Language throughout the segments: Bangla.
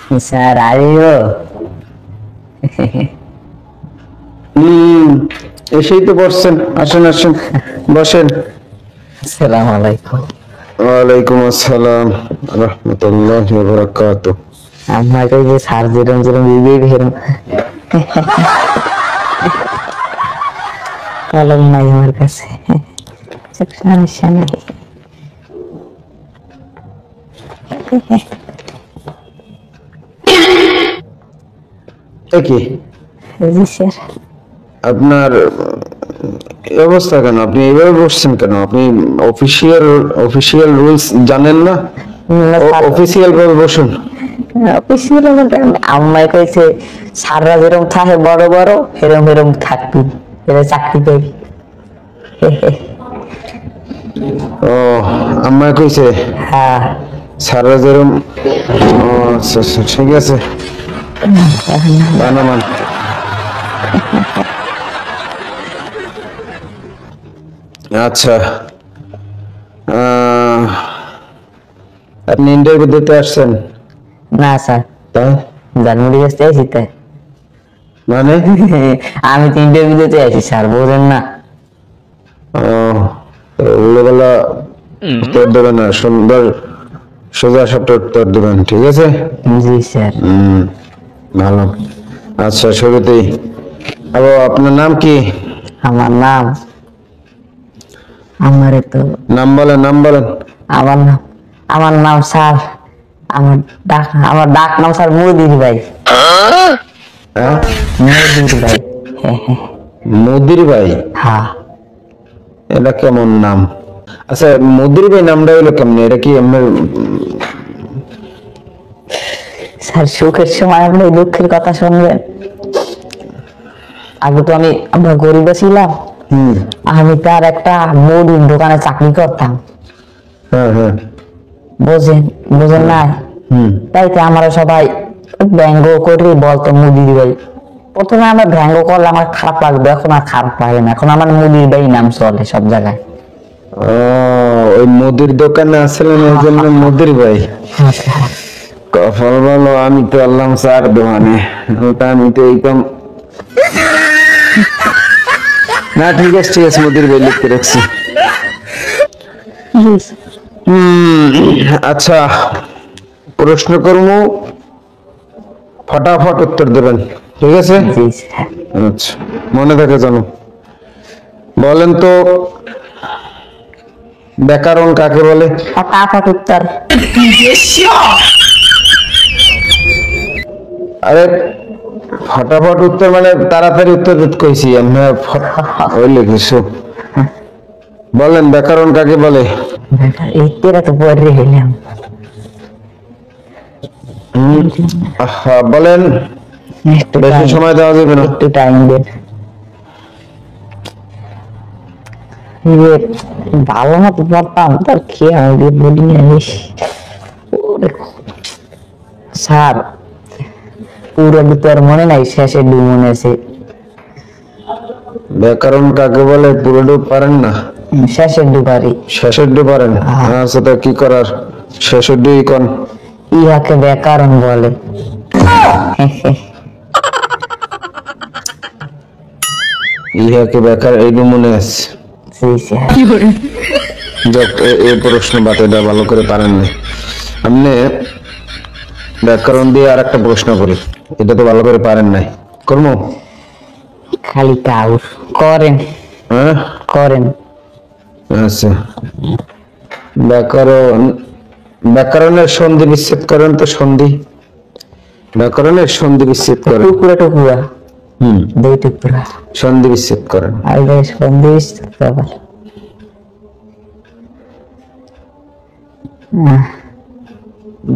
স্যার আইও। এসেই তো বসছেন, আসেন আসেন বসেন। আসসালামু আলাইকুম। ওয়ালাইকুম আসসালাম রাহমাতুল্লাহি ওয়া বারাকাতুহু। আমাকে যে স্যার যেরকম যেরকম বিবেক হেরম কলম নাই আমার কাছে, সমস্যা নেই। কি জি স্যার। আপনার এই অবস্থা কেন? আপনি এইভাবে বসছেন কেন? আপনি অফিসিয়াল রুলস জানেন না? অফিসিয়াল ভাবে বসুন। অফিসিয়াল বলতে আম্মাই কইছে স্যাররা যেরকম থাকে বড় বড় হেরম হেরম থাকবি, এরা চাকরি পাবি। ও আম্মা কইছে হ্যাঁ। স্যাররা যেরকম। ও আচ্ছা আচ্ছা, ঠিক আছে বানামান। আচ্ছা, আপনি ইন্টারভিউ দিতে আসছেন? না স্যার, তাই জানুয়ারি আসতে আছি তাই। মানে আমি তো ইন্টারভিউ দিতে আছি স্যার, বলেন না। ওগুলো উত্তর দেবেন না, সুন্দর সোজা সাপটা উত্তর দেবেন, ঠিক আছে? জি স্যার। ভালো। আচ্ছা, শুরুতেই আপনার নাম কি? আমার নাম, আমারে তো নাম বলেন, নাম বলেন। আমার নাম স্যার, আমার ডাক নাম স্যার মোদির ভাই। হ্যাঁ, মোদির ভাই। মোদির ভাই? হ্যাঁ। এটা কেমন নাম? আচ্ছা, মোদির ভাই নামটা হলো কেমন? এটা কি আপনার? স্যার সুখের সময় আপনি দুঃখের কথা শুনবেন। আগে তো আমরা গরিব ছিলাম। আমি তার একটা মুদির দোকানে চাকরি করতাম। হ্যাঁ হ্যাঁ, বুঝেন না? তাইতে আমরা সবাই ব্যঙ্গ করে বলতো মুদির ভাই। প্রথমে আমরা ব্যঙ্গ করলে আমার খারাপ লাগবে, এখন আর খারাপ লাগে না, এখন আমার মুদির ভাই নাম চলে সব জায়গায়। ওই মুদির দোকানে আসলেন এই জন্য মুদির ভাই। কপাল ভালো, আমি তো আল্লাহ স্যার দোকানে, আমি তো এইরকম না। ঠিক আছে ঠিক আছে, মুদির ভাই লিখতে রাখছি। আচ্ছা, প্রশ্ন করবো, ফটাফট উত্তর দেবেন, ঠিক আছে? আচ্ছা, মনে থাকে জানো। বলেন তো, ব্যাকরণ কাকে বলে? ফটাফট উত্তর। আরে ফটাফট উত্তর মানে তাড়াতাড়ি উত্তর দিতে কইছি আমি। হইলে কিছু বলেন, ব্যাকরণ কাকে বলে? এরা তো পরে হইলাম। বলেন, বেশি সময় দেওয়া যাবে না, একটু টাইম দেন। ভালো মতো পড়তাম, তার খেয়ে আমি বলি স্যার পুরো তোর মনে নাই, শেষের দুই মনে আছে। ব্যাকরণ কাকে বলে পুরোটা পারেন না? শেষের দু পারি। শেষের দু পারেন? আচ্ছা, তা কি করার, শেষের দুই কোন? ইহাকে ব্যাকরণ বলে। ইহাকে ব্যাকরণ, এই মনে আছে। এই প্রশ্ন বাতেটা ভালো করে পারেন না আপনি। ব্যাকরণ দিয়ে আর একটা প্রশ্ন করি, এটা তো ভালো করে পারেন নাই, করবো? খালি কাউর করেন। হ্যাঁ করেন। আচ্ছা, ব্যাকরণের সন্ধি বিচ্ছেদ করেন তো। ব্যাকরণের সন্ধি বিচ্ছেদ করেন। টুকরা টুকরা, দুই টুকরা সন্ধি বিচ্ছেদ করেন। আগে সন্ধি বিচ্ছেদ ব্যাপার।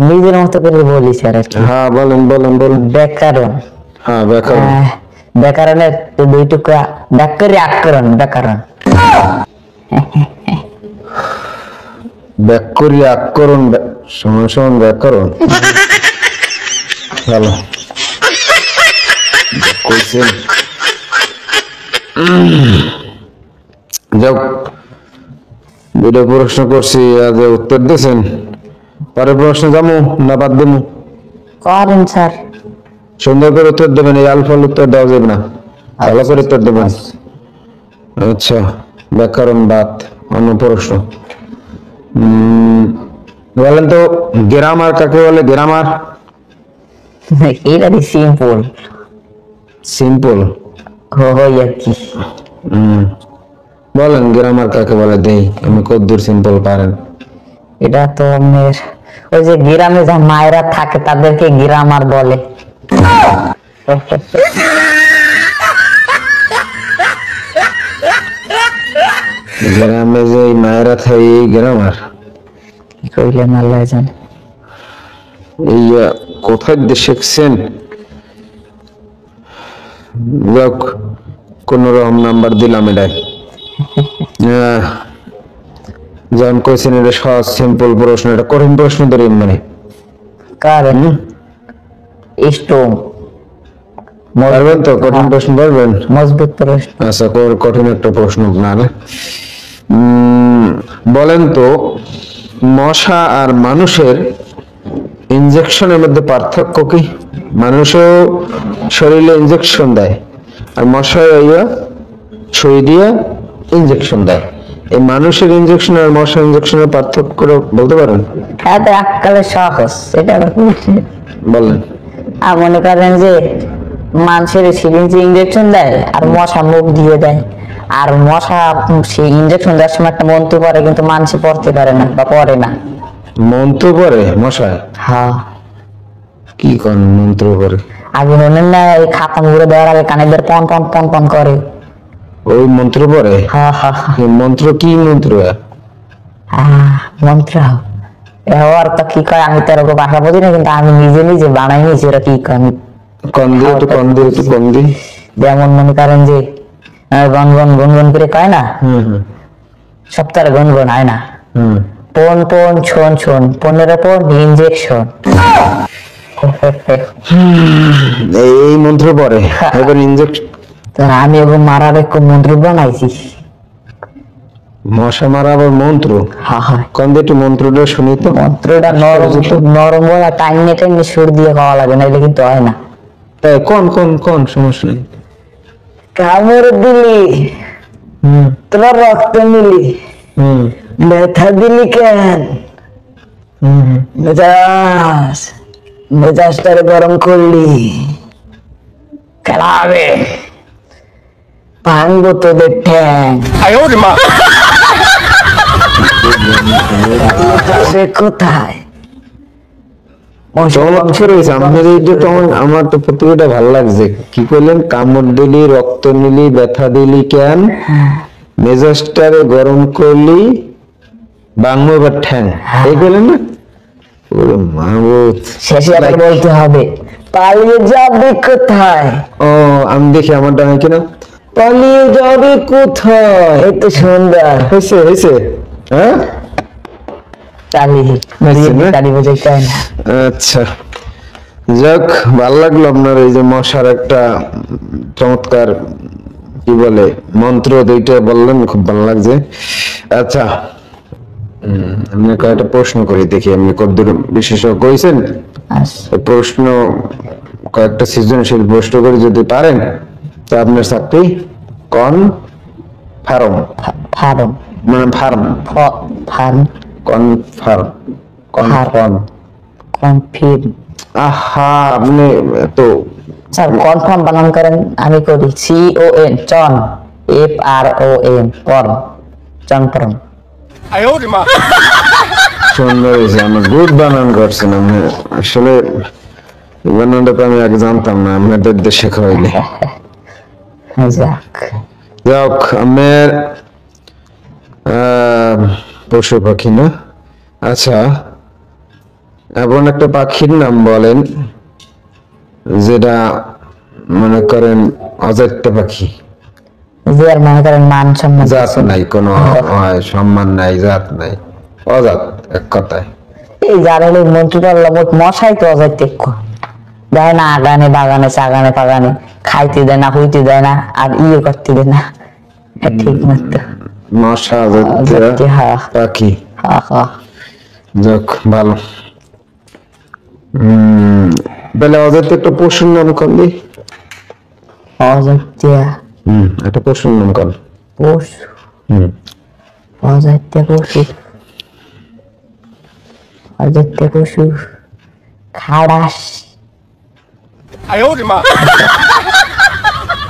নিজের মতো করে বলি স্যার। হ্যাঁ বলেন বলেন বলেন। ব্যাকরণ। হ্যাঁ ব্যাকরণ। ব্যাকরণের দুই টুকরা, ব্যাকরি আকরণ। ব্যাকরণ। ব্যাকরি আকরণ সমান সমান ব্যাকরণ। ভালো কইছেন। যাও, দুটো প্রশ্ন করছি, আজ উত্তর দিয়েছেন, পরে প্রশ্ন যাবো না বাদ দেবো? করেন স্যার। সুন্দর করে উত্তর দেবেন, এই আলফাল উত্তর দেওয়া যাবে না, ভালো করে উত্তর দেবেন। আচ্ছা, ব্যাকরণ বাদ, অন্য প্রশ্ন। বলেন তো গ্রামার কাকে বলে? গ্রামার এটা সিম্পল, সিম্পল হই আর কি। বলেন গ্রামার কাকে বলে, দেই আমি কদ্দুর সিম্পল পারেন। এটা তো আপনার ওই যে গ্রামে যা মায়েরা থাকে তাদেরকে গ্রামার বলে। গ্রামে যে মায়েরা থাকে এই গ্রামার, কি কইলেন আল্লাহ জানে। এই কোথায় শিখছেন? যাক, কোন রকম নাম্বার দিলাম এটাই। যেমন কোয়েশ্চেন, এটা সহজ সিম্পল প্রশ্ন, এটা কঠিন প্রশ্ন ধরে মানে কারণ স্ট্রং পারবেন তো? কঠিন প্রশ্ন পারবেন? মজবুত প্রশ্ন। আচ্ছা, কঠিন একটা প্রশ্ন আপনার। বলেন তো মশা আর মানুষের ইনজেকশনের মধ্যে পার্থক্য কি? মানুষও শরীরে ইনজেকশন দেয়, আর মশা সুই দিয়ে ইনজেকশন দেয়। এই মানুষের ইনজেকশন আর মশার ইনজেকশনের পার্থক্য বলতে পারেন? এত এককালে সহজ, এটা আবার বুঝছেন? বলেন। আর মনে করেন যে মানুষের সিরিঞ্জে ইনজেকশন দেয় আর মশা মুখ দিয়ে দেয়। আর মশা সেই ইনজেকশন দেওয়ার সময় একটা মন্ত্র পড়ে, কিন্তু মানুষে পড়তে পারে না বা পড়ে না। মন্ত্র পড়ে মশায়? হ্যাঁ। কি কোন মন্ত্র পড়ে? আগে মনে না এই খাতা মুড়ে দেওয়ার আগে কানে বের পন পন পন পন করে, ওই মন্ত্র পড়ে? হ্যাঁ হ্যাঁ হ্যাঁ। এই মন্ত্র কি মন্ত্র? মন্ত্র ওর তো কি কয় আমি তো এরকম বাসা বুঝি না, কিন্তু আমি নিজে নিজে বানাই নিয়েছি ওরা কি কয়। আমি কন্দি একটু কন্দি একটু কন্দি। যেমন মনে করেন যে গনগন গুনগুন করে কয় না, সপ্তাহে গুনগুন হয় না, পন পন ছন ছন 15 পন ইনজেকশন। এই মন্ত্র পড়ে এবার ইনজেকশন। তো আমি ওকে মারার এক মন্ত্র বানাইছি। মশা মারা আবার মন্ত্র? হ্যাঁ হ্যাঁ। কন্দি একটু মন্ত্রটা শুনি তো। মন্ত্রটা নরম নরম বলা টাইমে টাইমে সুর দিয়ে খাওয়া লাগে না, এটা কিন্তু হয় না। কোন কোন কোন সমস্যা নেই। কামড় দিলি তোরা রক্ত নিলি, ব্যথা দিলি কেন? মেজাজটারে গরম করলি, খেলাবে ভাঙবো তোদের ঠ্যাং। কোথায় চমৎকার হয়েছে আপনার এইটা তো। আমার তো প্রতিটা ভালো লাগছে। কি করলেন? কামড় দিলি, রক্ত নিলি, ব্যথা দিলি কেন, মেজাজটারে গরম করলি, বাংলো এবার ঠ্যাং, এই করলেন না? ওরে মাহবুব, শেষে আবার বলতে হবে পালিয়ে যাবে কোথায়। ও আমি দেখি আমারটা হয় কিনা। পালিয়ে যাবে কোথায়, এই তো সুন্দর হয়েছে হয়েছে। হ্যাঁ, তালি বোঝাইতে হয় না। আচ্ছা, যাক, ভালো লাগলো আপনার এই যে মশার একটা চমৎকার কি বলে মন্ত্র দুইটা বললেন, খুব ভালো লাগছে। আচ্ছা, আমি কয়েকটা প্রশ্ন করি, দেখি আপনি কতদূর বিশেষজ্ঞ হয়েছেন। প্রশ্ন কয়েকটা সৃজনশীল প্রশ্ন করে যদি পারেন তা আপনার চাকরি কনফার্ম। ফার্ম মানে farm farm confirm confirm confuse. আহা, আপনি তো স্যার কনফার্ম বানান করেন, আমি করি CON চন, FROM ফর্ম, চনফর্ম। সুন্দর হয়েছে, আমার গুড বানান করছেন আপনি। আসলে বানানটা তো আমি আগে জানতাম না, আপনাদের দেশে খাওয়াইলে। যাক যাক, আমার পশু পাখি না। আচ্ছা, এমন একটা পাখির নাম বলেন যেটা মনে করেন অজাত্য পাখি, যে আর মনে করেন মান সম্মান জাত নাই, কোনো সম্মান নাই, জাত নাই, অজাত এক কথায়। এই যারা মন্ত্রীটা মশাই তো অজাই দেখো দেয় না, আগানে বাগানে চাগানে পাগানে খাইতে দেয় না, হইতে দেয় না, আর ইয়ে করতে দেয় না, ঠিক মতো মশা অজাত্য পাখি। হ্যাঁ হ্যাঁ। যাক, ভালো। তাহলে অজাইতে একটা পশুর নাম কর দি। অজাইতে একটা পশুর নাম কর। পশু, অজাইতে পশু, অজাইতে পশু, খাড়াস।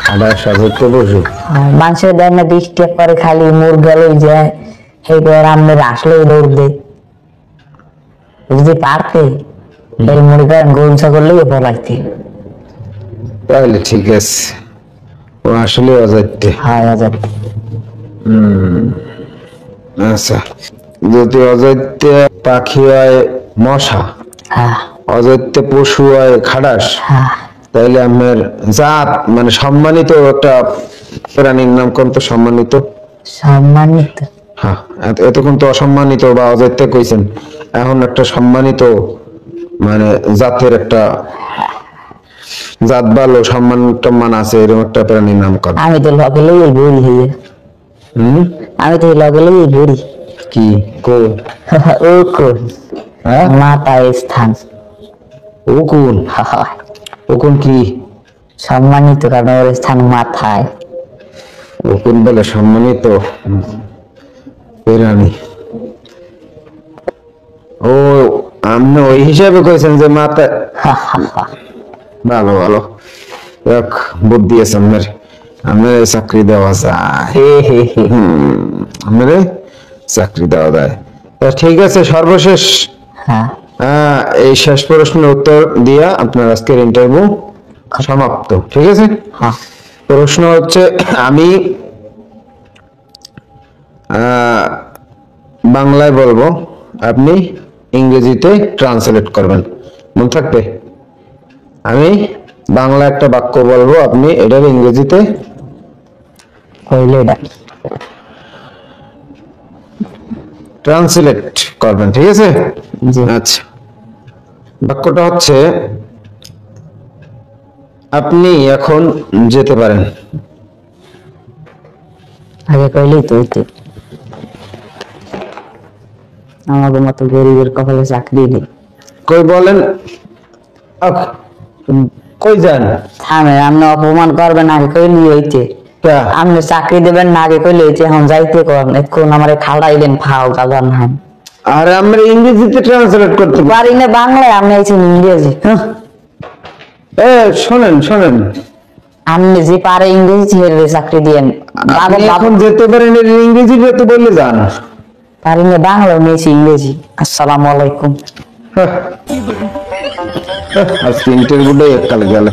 খাড়াস অজাইতে পশু। মানুষের দেয় না ডিস্টার্ব করে, খালি মুরগা লই যায়, সেইবার আমরা আসলেই দৌড় দেয়। যদি পারতে এই মুরগা গরু ছাগল লইয়ে পলাইতে। তাহলে ঠিক আছে, ও আসলে অজাইতে। হয় অজাইতে। আচ্ছা, যদি অজাইতে পাখি হয় মশা, হ্যাঁ অজাইতে পশু হয় খাড়াস, হ্যাঁ, তাইলে আমার জাত মানে সম্মানিত একটা প্রাণীর নাম কোন তো সম্মানিত? সম্মানিত। হ্যাঁ, এতক্ষণ তো অসম্মানিত বা অজাইতে কইছেন, এখন একটা সম্মানিত মানে জাতের একটা জাত ভালো সম্মান টম্মান আছে এরকম একটা প্রাণীর নাম কর। আমি তো লগে লইয়ে ঘুরি হইয়ে, আমি তো লগে লইয়ে ঘুরি। কি কো? ও কোন হ্যাঁ, মাথায় স্থান। ও কোন? হয় ও কোন কি? সম্মানিত, কারণ ওর স্থান মাথায়। ও কোন বলে সম্মানিত প্রাণী? ও, আপনি ওই হিসাবে কইছেন যে মাথা। ভালো ভালো, এক বুদ্ধি আছে আপনার, আপনার চাকরি দেওয়া যায়, আপনার চাকরি দেওয়া যায়। তা ঠিক আছে, সর্বশেষ হ্যাঁ এই শেষ প্রশ্নের উত্তর দিয়া আপনার আজকের ইন্টারভিউ সমাপ্ত, ঠিক আছে? হ্যাঁ, প্রশ্ন হচ্ছে, আমি বাংলায় বলবো, আপনি ইংরেজিতে ট্রান্সলেট করবেন, মনে থাকবে? আমি বাংলা একটা বাক্য বলবো, আপনি এটার ইংরেজিতে হইলে এটা ট্রান্সলেট করবেন, ঠিক আছে? জি। আচ্ছা, বাক্যটা হচ্ছে, আপনি এখন যেতে পারেন। আগে কইলেই তো হইতো, আমাদের মতো গরিবের কপালে চাকরি নেই। কই বলেন, কই যান? থামে, আপনি অপমান করবেন, আগে কইলেই হইতে। কা? আপনি চাকরি দেবেন না, আগে কইলে হইতে। এখন যাইতে করেন, এখন আমারে খাড়াইলেন, ফাও গাজান হান। আর আমরা ইংরেজিতে ট্রান্সলেট করতে পারি। পারি না বাংলায়, আপনি আইছেন ইংরেজি। শোনেন শোনেন, আপনি যে পারে ইংরেজি হেরে চাকরি দিয়েন। আপনি এখন যেতে পারেন, এর ইংরেজিতে তো বললে যান। পারি না বাংলা, নিয়েছি ইংরেজি। আসসালামু আলাইকুম। আজকে ইন্টারভিউটাই এককালে গেল।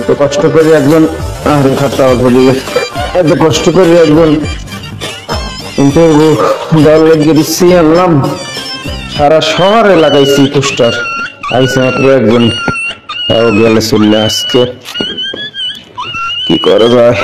এত কষ্ট করে একজন, আরে খাতা ধরিয়ে, এত কষ্ট করে একজন ইন্টারভিউ দেওয়ার লেগে দিচ্ছি, আনলাম সারা শহরে লাগাইছি পোস্টার, আইসে মাত্র একজন, তাও গেলে চললে। আজকে কি করা যায়?